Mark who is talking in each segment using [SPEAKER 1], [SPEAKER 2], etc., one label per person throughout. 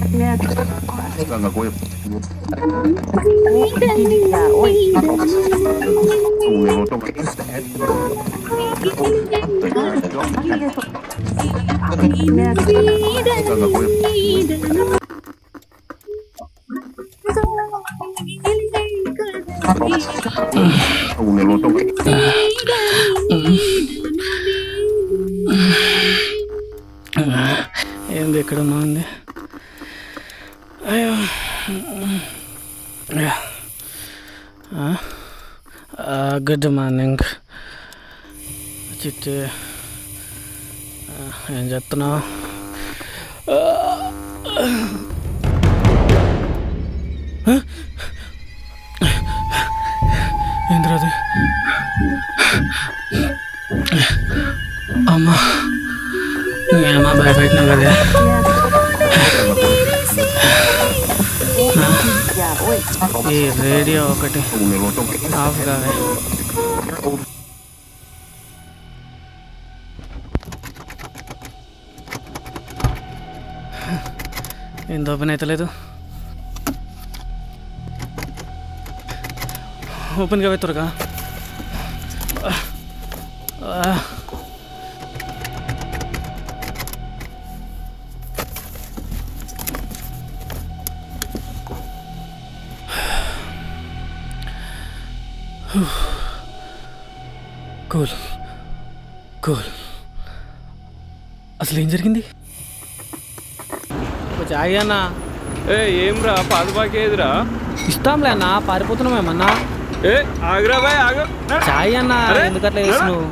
[SPEAKER 1] Gak gue.
[SPEAKER 2] ఏంది ఎక్కడ ఉంది? అయ్యో, గుడ్ మార్నింగ్ చిట్టి. ఏం చెప్తున్నావు? ఏంద్రది? అమ్మా, అమ్మా భయపెట్టినా కదా. ఈ రేడియో ఒకటి ఆఫ్ కావే. ఎంత ఓపెన్ అవుతలేదు. ఓపెన్ కావే త్వరగా. Cool cool. అసలు ఏం జరిగింది? చాయ్ అన్నా.
[SPEAKER 3] ఏం రా పాదు బాకేదిరా?
[SPEAKER 2] ఇస్తాంలే అన్నా, పారిపోతున్నామేమన్నా.
[SPEAKER 3] ఆగ్రా బాయ్ ఆగు.
[SPEAKER 2] చాయ్ అన్నా, ఎందుకట్లా చేస్తున్నావు?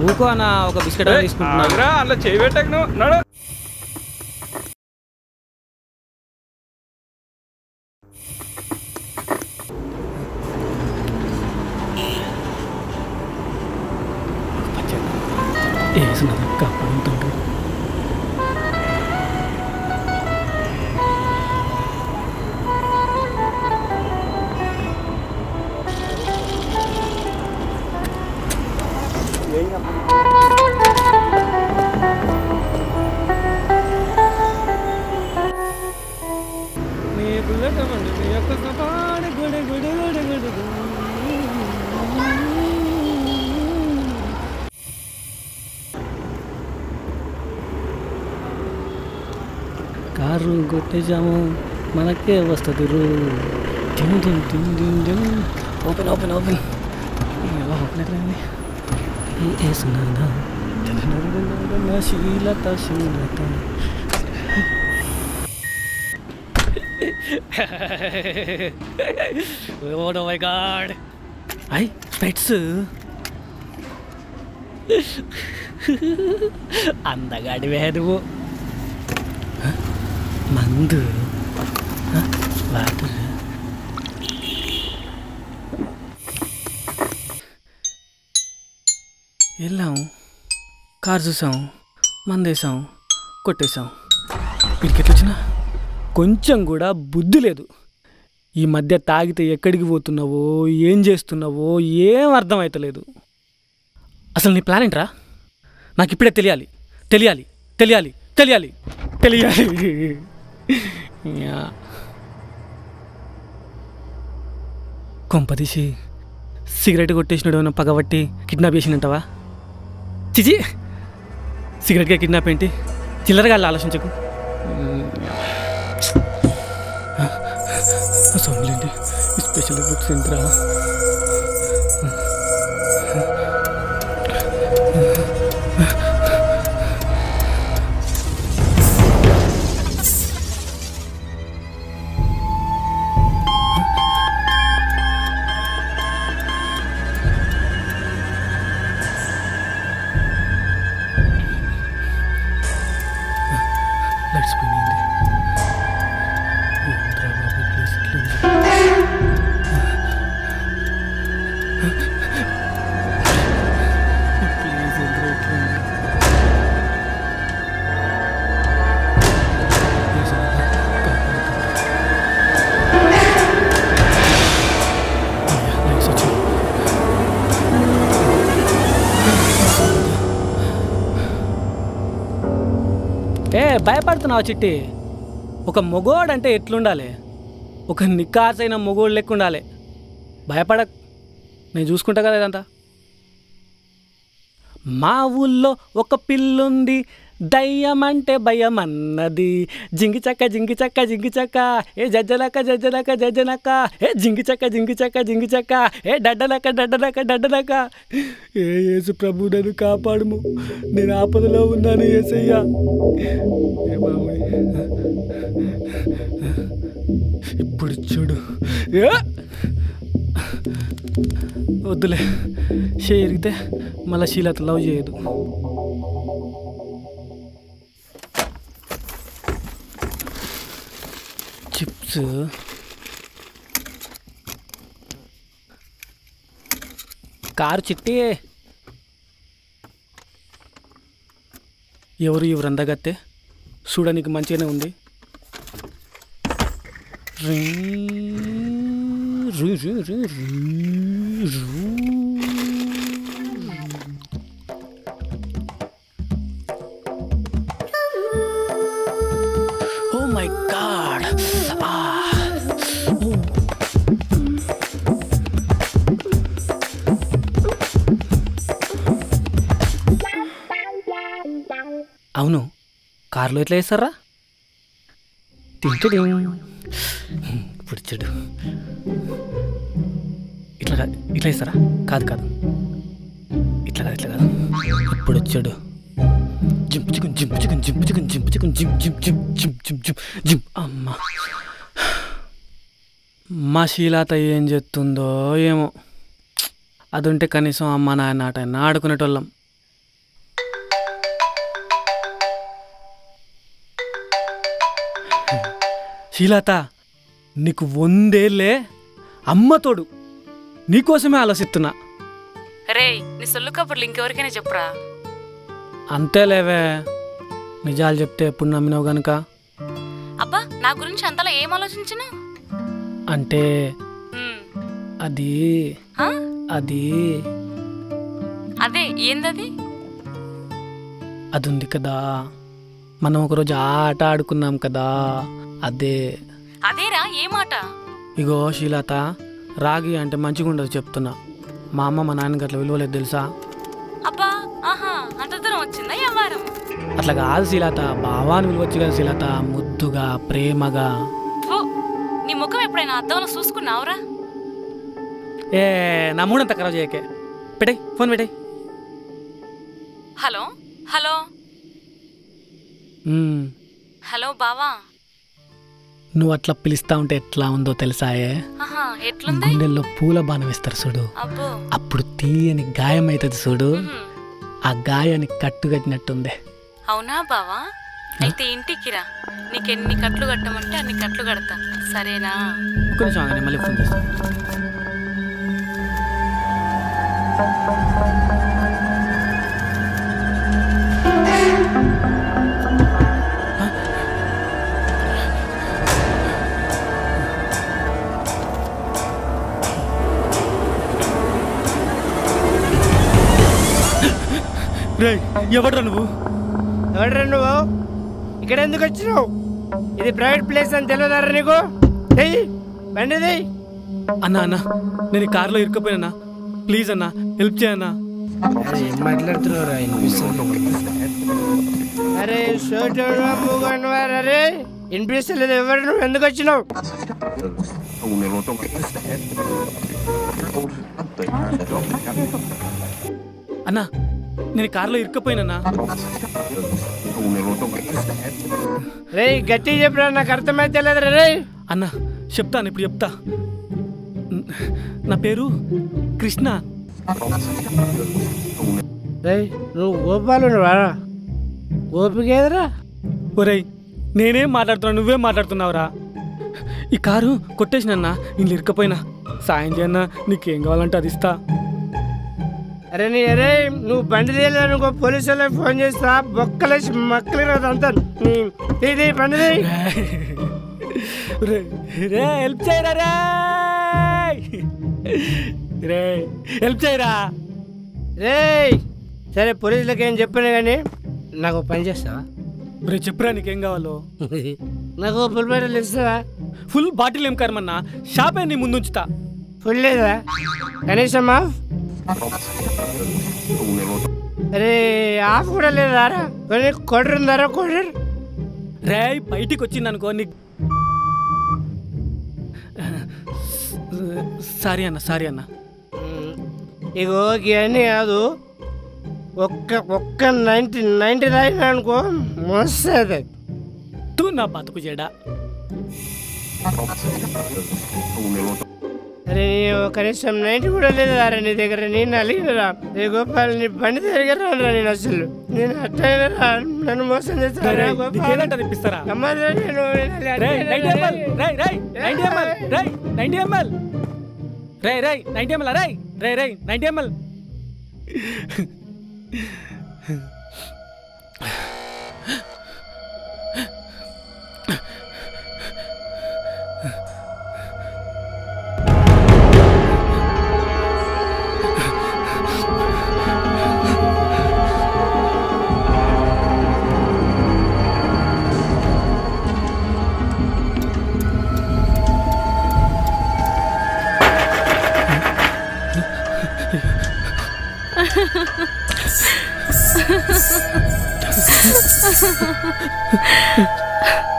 [SPEAKER 2] ఊకో అన్నా, ఒక బిస్కెట్ తీసుకుంటున్నా.
[SPEAKER 3] అలా చేయి పెట్టకు నువ్వు. నడు.
[SPEAKER 2] వేసినదక్క పంతుండ్రు. నీ బుల్లటమండి నీ యొక్క సపాడి గుడి గుడి గుడి గుడి. కారు కొట్టేసాము, మనకే వస్తుంది రూ. Open open open. ఓపెన్ ఎట్లండి? Sheelata Sheelata. Oh my god. ఐ స్పెట్స్. అందగాడివే నువ్వు. మందు వాటర్. వెళ్ళాం, కారు చూసాం, మందేసాం, కొట్టేసాం. వీడికి ఎట్లొచ్చినా కొంచెం కూడా బుద్ధి లేదు. ఈ మధ్య తాగితే ఎక్కడికి పోతున్నావో, ఏం చేస్తున్నావో ఏం అర్థమవుతలేదు. అసలు నీ ప్లాన్ ఏంట్రా? నాకు ఇప్పుడే తెలియాలి తెలియాలి తెలియాలి తెలియాలి తెలియాలి. కొంపదీసి సిగరెట్ కొట్టేసినాడు ఏమన్నా పగబట్టి కిడ్నాప్ చేసినంటావా? చిచి, సిగరెట్గా కిడ్నాప్ ఏంటి? చిల్లరగా ఆలోచించకు. సౌండ్లేంటి? స్పెషల్ ఎఫెక్ట్స్ ఎంతరా? లైట్స్ పోయింది. భయపడుతున్నావా చిట్టి? ఒక మొగోడంటే ఎట్లుండాలి? ఒక నికార్సైన మొగోడు లెక్క ఉండాలి. భయపడక్, నేను చూసుకుంటా కదా ఇదంతా. మా ఊళ్ళో ఒక పిల్లుంది, దయ్యమంటే భయం అన్నది. జింగి చక్క జింగి చక్క జింగి చక్క, ఏ జజ్జనక్క జజ్జనక్క జజ్జనక్క, ఏ జింగి చక్క జింగి చక్క జింగి చక్క, ఏ డడ్డనక్క డడ్డనక్క డడ్డనక్క. ఏ యేసు ప్రభు నన్ను కాపాడుము, నేను ఆపదలో ఉన్నాను యేసయ్యా. ఏ బాబోయ్, ఇప్పుడు చూడు. వద్దులే, చేరిగితే మళ్ళీ శీలత లవ్ చేయదు. చిప్స్ కారు చిట్టి. ఎవరు ఈ వృందగత్తె? చూడడానికి మంచిగానే ఉంది. Oh my God! అవును, కారులో ఎట్లా వేస్తారా? తింటూ ఇప్పుడు చెడు ఇట్లా ఇట్లా వేస్తారా? కాదు కాదు, ఇట్లా కాదు, ఇట్లా కాదు. ఇప్పుడు వచ్చాడు. Gym chicken gym chicken gym chicken gym chicken gym gym gym gym gym gym gym. అమ్మ, మా శీలాత ఏం చేస్తుందో ఏమో. అది ఉంటే కనీసం అమ్మ నాయన ఆట ఆడుకునేటోళ్ళం. శీలాత, నీకు 100 ఏళ్ళే, అమ్మతోడు నీకోసమే ఆలోచిస్తున్నా.
[SPEAKER 1] రే, నీ సొల్లు కబుర్లు ఇంకెవరికైనా చెప్పురా.
[SPEAKER 2] అంతేలేవే, నిజాలు చెప్తే ఎప్పుడు నమ్మినావు గనుక.
[SPEAKER 1] అబ్బా, నా గురించి అంతలా ఏం ఆలోచించిన?
[SPEAKER 2] అంటే అది అది
[SPEAKER 1] అదే ఏందది?
[SPEAKER 2] అది ఉంది కదా, మనం ఒకరోజు ఆట ఆడుకున్నాం కదా, అదే.
[SPEAKER 1] అదేరా, ఏ మాట?
[SPEAKER 2] ఇగో శీలత, రాగి అంటే మంచిగా ఉండదు చెప్తున్నా. మా అమ్మ మా నాన్నకి అట్లా విలువలేదు తెలుసా?
[SPEAKER 1] అబ్బా, ఆహా, అంత దూరం వచ్చిందా వ్యవహారం?
[SPEAKER 2] అట్లా కాదు శీలత, భావాన్ని విలువచ్చు కదా శీలత, ముద్దుగా ప్రేమగా.
[SPEAKER 1] నీ ముఖం ఎప్పుడైనా అద్దంలో చూసుకున్నావురా?
[SPEAKER 2] ఏ నా మూడంతా ఖరాబ్ చేయకే. పెట్టే ఫోన్, పెట్టే.
[SPEAKER 1] హలో హలో హలో బావా,
[SPEAKER 2] నువ్వు అట్లా పిలుస్తా ఉంటే ఎట్లా ఉందో తెలుసాయే?
[SPEAKER 1] ఎట్లుంది?
[SPEAKER 2] గుండెల్లో పూల బాణం వేస్తారు చూడు, అప్పుడు తీయని గాయం అవుతుంది చూడు, ఆ గాయాన్ని కట్టుకట్టినట్టుంది.
[SPEAKER 1] అవునా బావా? అయితే ఇంటికి రా, నీకెన్ని కట్లు కట్టమంటే అన్ని కట్లు కడతా, సరేనా?
[SPEAKER 2] ఒక నిమిషం ఆగండి, మళ్ళీ ఫోన్ చేస్తాను. ఎవడ్రా నువ్వు?
[SPEAKER 4] ఎవడ్రా నువ్వు? ఇక్కడ ఎందుకు వచ్చినావు? ఇది ప్రైవేట్ ప్లేస్ అని తెలియదారా నీకు? బండిది.
[SPEAKER 2] అన్నా అన్నా, నేను ఈ కారులో ఇరుక్కుపోయినా, ప్లీజ్ అన్నా హెల్ప్ చేయన్నా.
[SPEAKER 4] ఏం మాట్లాడుతున్నారా? అరే అరే వినిపిస్తలేదు. ఎవరు నువ్వు? ఎందుకు వచ్చినావు?
[SPEAKER 2] అన్నా, నేను కారులో ఇరుక్కుపోయినా.
[SPEAKER 4] రే గట్టి చెప్పరా, నాకు అర్థమైతే లేదు. రే
[SPEAKER 2] అన్నా చెప్తాను, ఇప్పుడు చెప్తా. నా పేరు కృష్ణ.
[SPEAKER 4] రే నువ్వు గోపాలు నువ్వా? గోపికేదరా?
[SPEAKER 2] ఒరేయ్, నేనేం మాట్లాడుతున్నా, నువ్వేం మాట్లాడుతున్నావురా? ఈ కారు కొట్టేసినన్నా, నేను ఇరుక్కపోయినా. సాయం చేయన్నా, నీకేం కావాలంటే అది ఇస్తా.
[SPEAKER 4] అరే అరే నువ్వు బండి తీయలేదనుకో, పోలీసు వాళ్ళకి ఫోన్ చేస్తా, బొక్కలేసి మక్కలు అంతా బండి.
[SPEAKER 2] రే హెల్ప్ చేయరా, రే హెల్ప్ చేయరా.
[SPEAKER 4] రే సరే, పోలీసులకి ఏం చెప్పాను కానీ నాకు పని చేస్తావా?
[SPEAKER 2] రే చెప్పురా, నీకేం కావాలో.
[SPEAKER 4] నాకు ఫుల్ బాటిల్ ఇస్తావా?
[SPEAKER 2] ఫుల్ బాటిల్ ఏం కర్మన్నా, షాపే నీ ముందు ఉంచుతా.
[SPEAKER 4] ఫుల్ లేదా కనీసం హాఫ్? అరే హాఫ్ కూడా లేదా రా? కొడరు ఉందారా? కొడరు
[SPEAKER 2] రే బయటికి వచ్చింది అనుకో నీ. సారీ అన్న.
[SPEAKER 4] ఇగో ఇవన్నీ కాదు, ఒక్క 90 తాగినా అనుకో మస్తు.
[SPEAKER 2] తూ నా బతుకు చెడా.
[SPEAKER 4] అరే కనీసం 90 కూడా లేదా రా నీ దగ్గర? నేను అలిగినరా రే గోపాల్, నీ బండి దగ్గర రానురా. నేను అసలు నేను అట్టయినా నన్ను మోసం చేస్తారా?
[SPEAKER 2] తెప్పిస్తారా?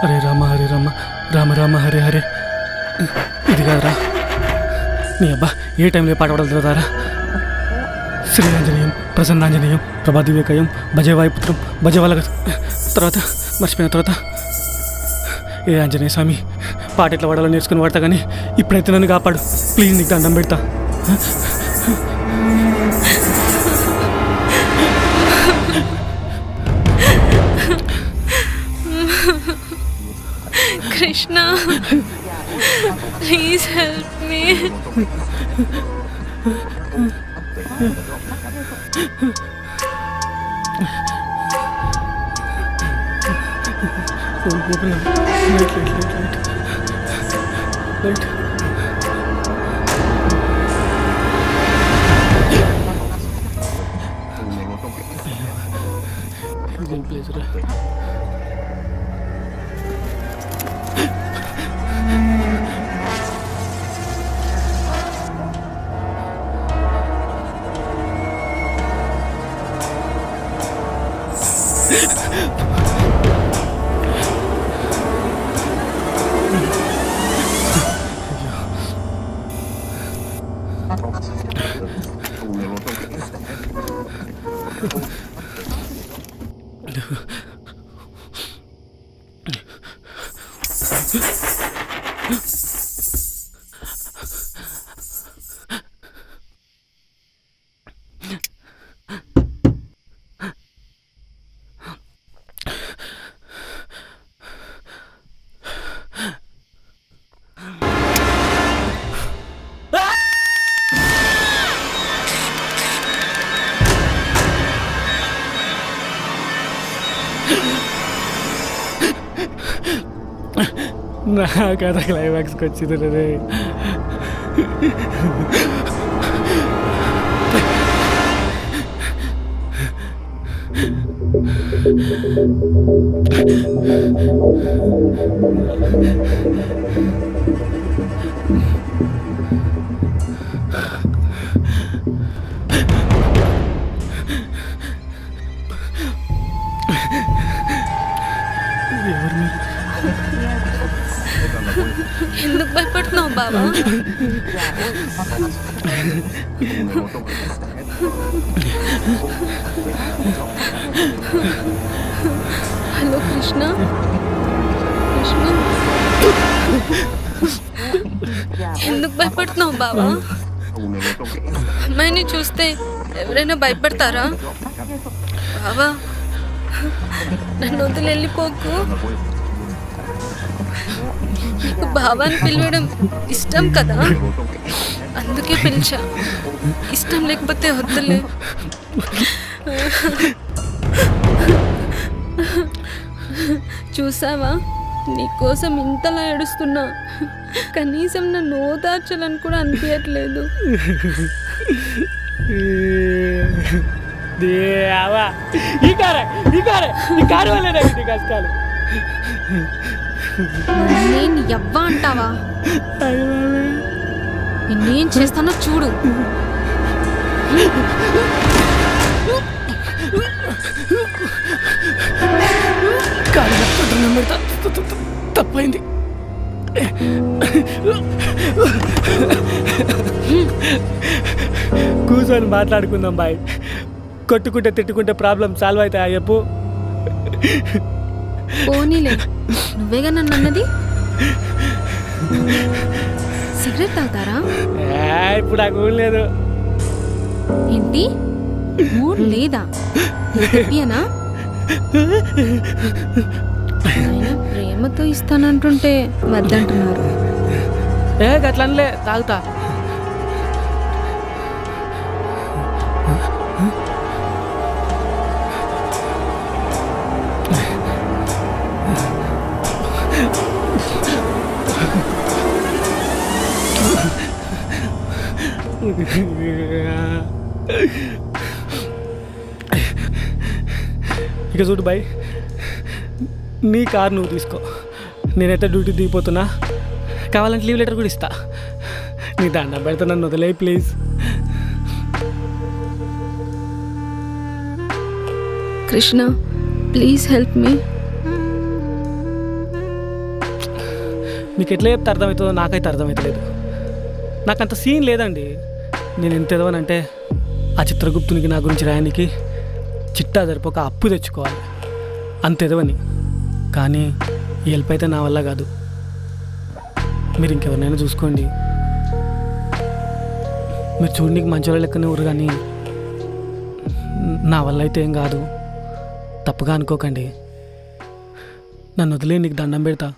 [SPEAKER 2] హరే రామ హరే రామ రామ రామ హరే హరే. ఇది కాదురా నీ అబ్బా, ఏ టైంలో పాట పడతారా? శ్రీరాంజనేయం ప్రసన్నాంజనేయం ప్రభాదివేకయం భజే వాయుపుత్రం భజే వాళ్ళ తర్వాత మర్చిపోయిన తర్వాత ఏ ఆంజనేయ స్వామి పాట ఎట్లా పాడాలో నేర్చుకుని వాడతా, కానీ ఇప్పుడైతే నన్ను కాపాడు ప్లీజ్, నీకు దండం పెడతా.
[SPEAKER 1] Krishna, please help me. నా కథ క్లైమాక్స్కి వచ్చింది రే. ఎందుకు భయపడుతున్నావు బాబా? హలో కృష్ణ, ఎందుకు భయపడుతున్నావు బాబా? అమ్మాయిని చూస్తే ఎవరైనా భయపడతారా? బాబా నన్ను వదిలి వెళ్ళిపోకు. నీకు బాబాని పిలవడం ఇష్టం కదా, అందుకే పిలిచా. ఇష్టం లేకపోతే వద్దులే. చూసావా, నీకోసం ఇంతలా ఏడుస్తున్నా, కనీసం నన్ను ఓదార్చాలని కూడా అనిపించట్లేదు.
[SPEAKER 2] ఈ కారు వల్లే కష్టాలు.
[SPEAKER 5] నేను ఎవ్వా అంటావా? నేనేం చేస్తానో చూడు.
[SPEAKER 2] తప్పైంది. కూర్చొని మాట్లాడుకుందాం బాయ్. కొట్టుకుంటే తిట్టుకుంటే ప్రాబ్లం సాల్వ్ అవుతాయా చెప్పు?
[SPEAKER 5] పోనీలే, నువ్వేగా నన్ను అన్నది. సిగరెట్ తాగుతారా?
[SPEAKER 2] ఇప్పుడు నాకు లేదు.
[SPEAKER 5] ఏంటి మూడ్ లేదా? చెప్పియనా? ప్రేమతో ఇస్తానంటుంటే వద్దంటున్నారు.
[SPEAKER 2] గట్లనలే, తాగుతా. ఇక చూడు బాయ్, నీ కార్ నువ్వు తీసుకో. నేనైతే డ్యూటీ దిగిపోతున్నా. కావాలంటే లీవ్ లెటర్ కూడా ఇస్తా. నీ దండం పెడతా, నన్ను వదిలే please.
[SPEAKER 5] Krishna, please help me.
[SPEAKER 2] మీకు ఎట్లా చెప్తే అర్థమవుతుందో నాకైతే అర్థమవుతలేదు. నాకు అంత సీన్ లేదండి. నేను ఎంత ఎదవనంటే ఆ చిత్రగుప్తునికి నా గురించి రాయడానికి చిట్టా సరిపోక అప్పు తెచ్చుకోవాలి, అంత ఎదవని. కానీ ఈ హెల్ప్ అయితే నా వల్ల కాదు. మీరు ఇంకెవరినైనా చూసుకోండి. మీరు చూడడానికి మంచి లెక్కనే ఊరు, కానీ నా వల్ల అయితే ఏం కాదు. తప్పుగా అనుకోకండి. నన్ను వదిలే, నీకు దండం పెడతా.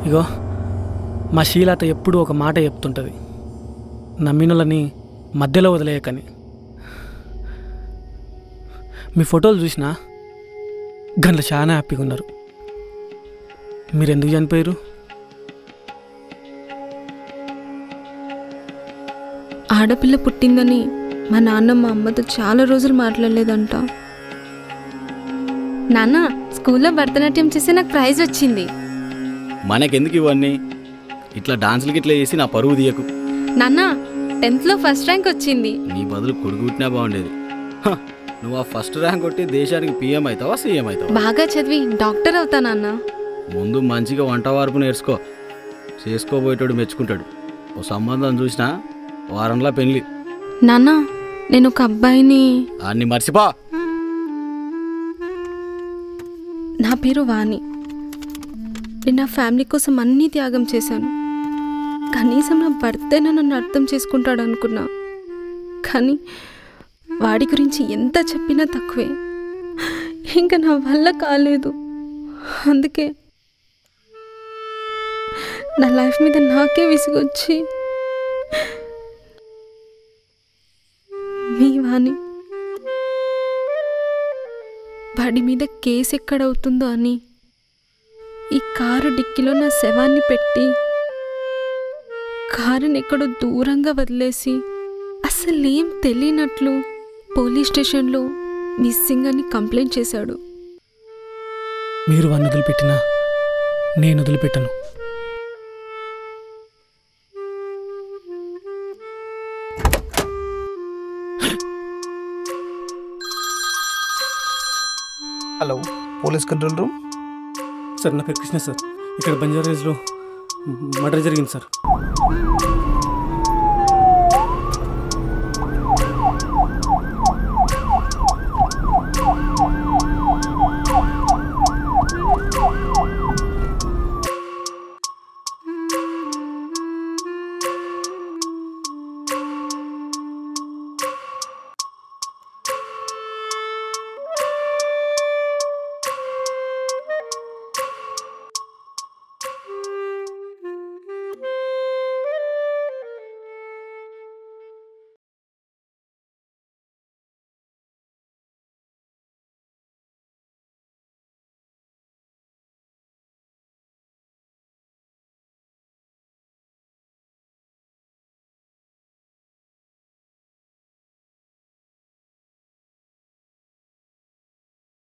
[SPEAKER 2] ఇగో మా శీలత ఎప్పుడూ ఒక మాట చెప్తుంటుంది, నమ్మినులని మధ్యలో వదిలేయకని. మీ ఫోటోలు చూసినా గంటలు చాలా హ్యాపీగా ఉన్నారు. మీరు ఎందుకు చనిపోయారు?
[SPEAKER 5] ఆడపిల్ల పుట్టిందని మా నాన్న మా అమ్మతో చాలా రోజులు మాట్లాడలేదంట. నాన్న, స్కూల్లో భరతనాట్యం చేసి నాకు ప్రైజ్ వచ్చింది.
[SPEAKER 6] మనకెందుకు ఇవన్నీ? ఇట్లా డాన్సులకి ఇట్లా చేసి నా పరువు తీయకు.
[SPEAKER 5] నాన్న, 10th లో ఫస్ట్ ర్యాంక్ వచ్చింది.
[SPEAKER 6] నీ బదులు కొడుకు పుట్టినా బాగుండేది. నువ్వు ఆ ఫస్ట్ ర్యాంక్ కొట్టి దేశానికి PM అవుతావా, CM అవుతావా?
[SPEAKER 5] బాగా చదివి డాక్టర్ అవుతా నాన్న.
[SPEAKER 6] ముందు మంచిగా వంట వార్పు నేర్చుకో. చేసుకోబోయేటోడు మెచ్చుకుంటాడు. ఓ సంబంధం చూసినా వారంలా పెళ్ళి.
[SPEAKER 5] నాన్న, నేను ఒక అబ్బాయిని.
[SPEAKER 6] అన్ని మర్చిపో.
[SPEAKER 5] నా పేరు వాణి. నేను నా ఫ్యామిలీ కోసం అన్నీ త్యాగం చేశాను. కనీసం నా భర్తేనా నన్ను అర్థం చేసుకుంటాడు అనుకున్నా. కానీ వాడి గురించి ఎంత చెప్పినా తక్కువే. ఇంకా నా వల్ల కాలేదు. అందుకే నా లైఫ్ మీద నాకే విసుగొచ్చి మీ వాణి వాడి మీద కేసు ఎక్కడవుతుందో అని ఈ కారు డిక్కీలో నా శవాన్ని పెట్టి కారుని ఎక్కడో దూరంగా వదిలేసి అసలేం తెలియనట్లు పోలీస్ స్టేషన్లో మిస్సింగ్ అని కంప్లైంట్ చేశాడు.
[SPEAKER 2] మీరు వాడిని వదిలిపెట్టినా నేను వదిలిపెట్టను.
[SPEAKER 7] Police control room.
[SPEAKER 2] సార్ నా పేరు కృష్ణ సార్. ఇక్కడ బంజారా హిల్స్లో మర్డర్ జరిగింది సార్.